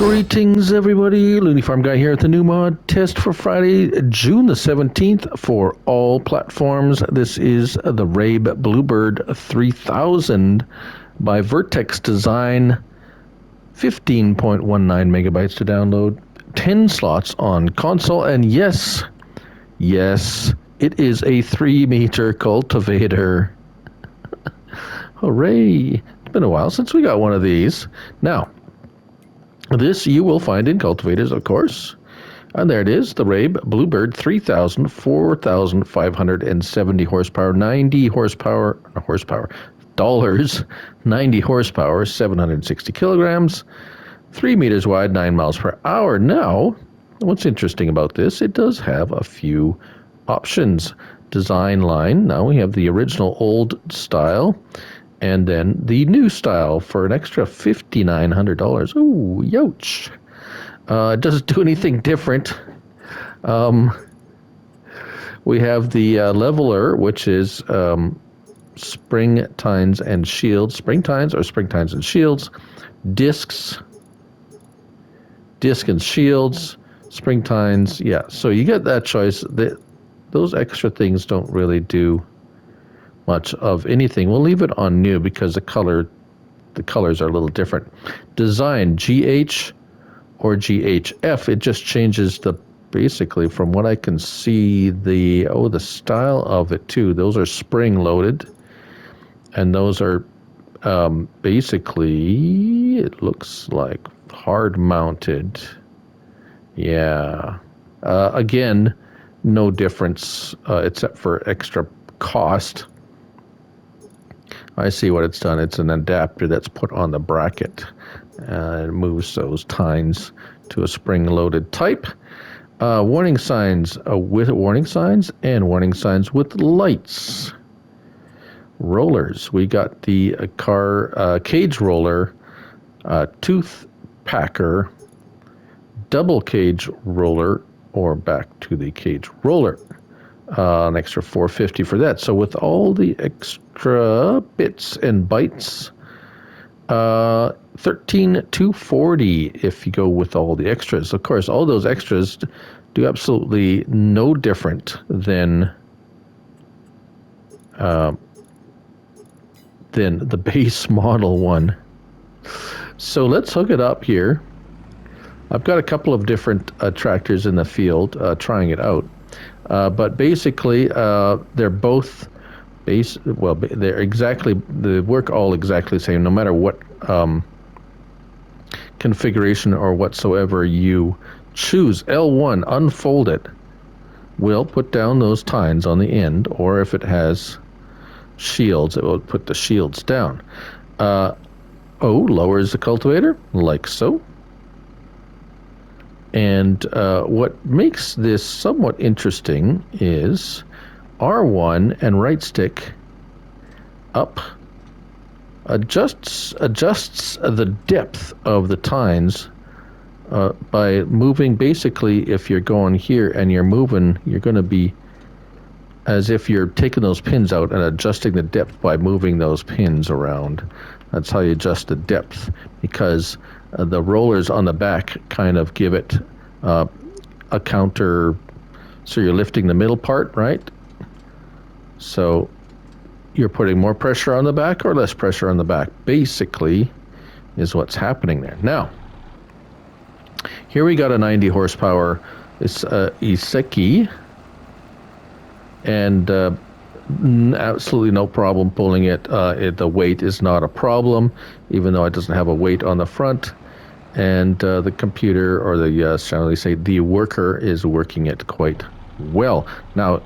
Greetings, everybody. Looney Farm Guy here with the new mod test for Friday, June the 17th for all platforms. This is the Rabe Bluebird 3000 by VertexDezign. 15.19 megabytes to download, 10 slots on console, and yes, it is a 3-meter cultivator. Hooray! It's been a while since we got one of these. Now, this you will find in cultivators, of course. And there it is, the Rabe Bluebird 3000, 4,570 horsepower, 90 horsepower, dollars, 90 horsepower, 760 kilograms, 3 meters wide, 9 miles per hour. Now, what's interesting about this, it does have a few options. Design line, now we have the original old style, and then the new style for an extra $5,900. Ooh, youch. It doesn't do anything different. We have the leveler, which is spring tines and shields. Spring tines and shields. Disc and shields. Spring tines. Yeah, so you get that choice. Those extra things don't really do much of anything. We'll leave it on new because the colors are a little different. Design, GH or GHF. It just changes basically from what I can see, the style of it too. Those are spring loaded, and those are basically, it looks like hard mounted. Yeah. Again, no difference except for extra cost. I see what it's done. It's an adapter that's put on the bracket. It moves those tines to a spring-loaded type. Warning signs with warning signs and warning signs with lights. Rollers. We got the car cage roller, tooth packer, double cage roller, or back to the cage roller. An extra $450 for that. So with all the extra bits and bytes, $13,240 if you go with all the extras. Of course, all those extras do absolutely no different than the base model one. So let's hook it up here. I've got a couple of different tractors in the field trying it out. But basically, they're both they work all exactly the same, no matter what configuration or whatsoever you choose. L1, unfold it, will put down those tines on the end, or if it has shields, it will put the shields down. O lowers the cultivator, like so. And what makes this somewhat interesting is R1 and right stick up adjusts the depth of the tines by moving. Basically, if you're going here and you're moving, you're going to be as if you're taking those pins out and adjusting the depth by moving those pins around. That's how you adjust the depth, because the rollers on the back kind of give it a counter. So you're lifting the middle part, right? So you're putting more pressure on the back or less pressure on the back, basically, is what's happening there. Now, here we got a 90 horsepower. It's Iseki, and absolutely no problem pulling it. The weight is not a problem, even though it doesn't have a weight on the front. And the computer, or shall we say, the worker is working it quite well. Now,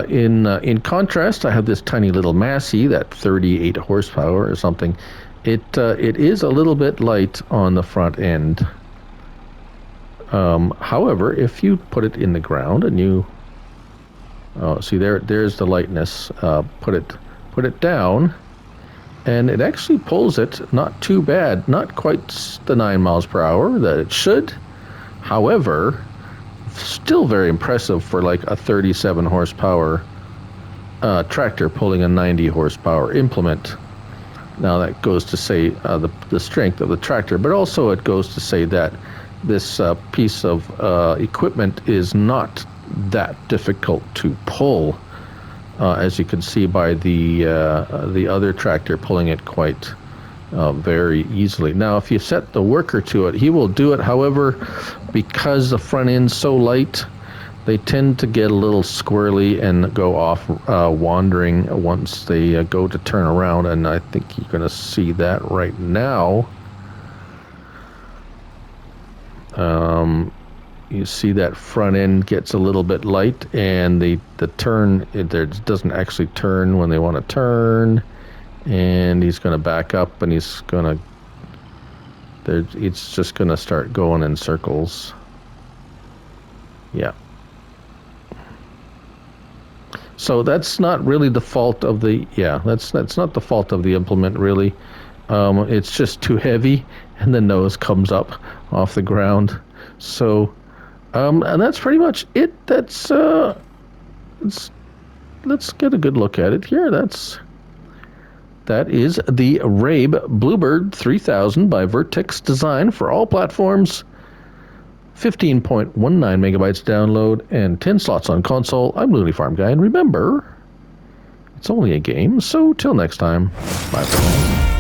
in contrast, I have this tiny little Massey, that 38 horsepower or something. It is a little bit light on the front end. However, if you put it in the ground and you see there's the lightness. Put it down, and it actually pulls it not too bad. Not quite the 9 miles per hour that it should. However, still very impressive for like a 37 horsepower tractor pulling a 90 horsepower implement. Now that goes to say the strength of the tractor, but also it goes to say that this piece of equipment is not that difficult to pull, as you can see by the other tractor pulling it quite very easily. Now, if you set the worker to it, he will do it. However, because the front end's so light, they tend to get a little squirrely and go off wandering once they go to turn around, and I think you're going to see that right now. You see that front end gets a little bit light, and the turn, it doesn't actually turn when they want to turn, and he's going to back up, and he's going to, it's just going to start going in circles. Yeah. So that's not really the fault of the, that's not the fault of the implement, really. It's just too heavy, and the nose comes up off the ground. So, and that's pretty much it. Let's get a good look at it here. That is the Rabe Bluebird 3000 by VertexDezign for all platforms. 15.19 megabytes download and 10 slots on console. I'm Looney Farm Guy, and remember, it's only a game, so till next time, bye for now.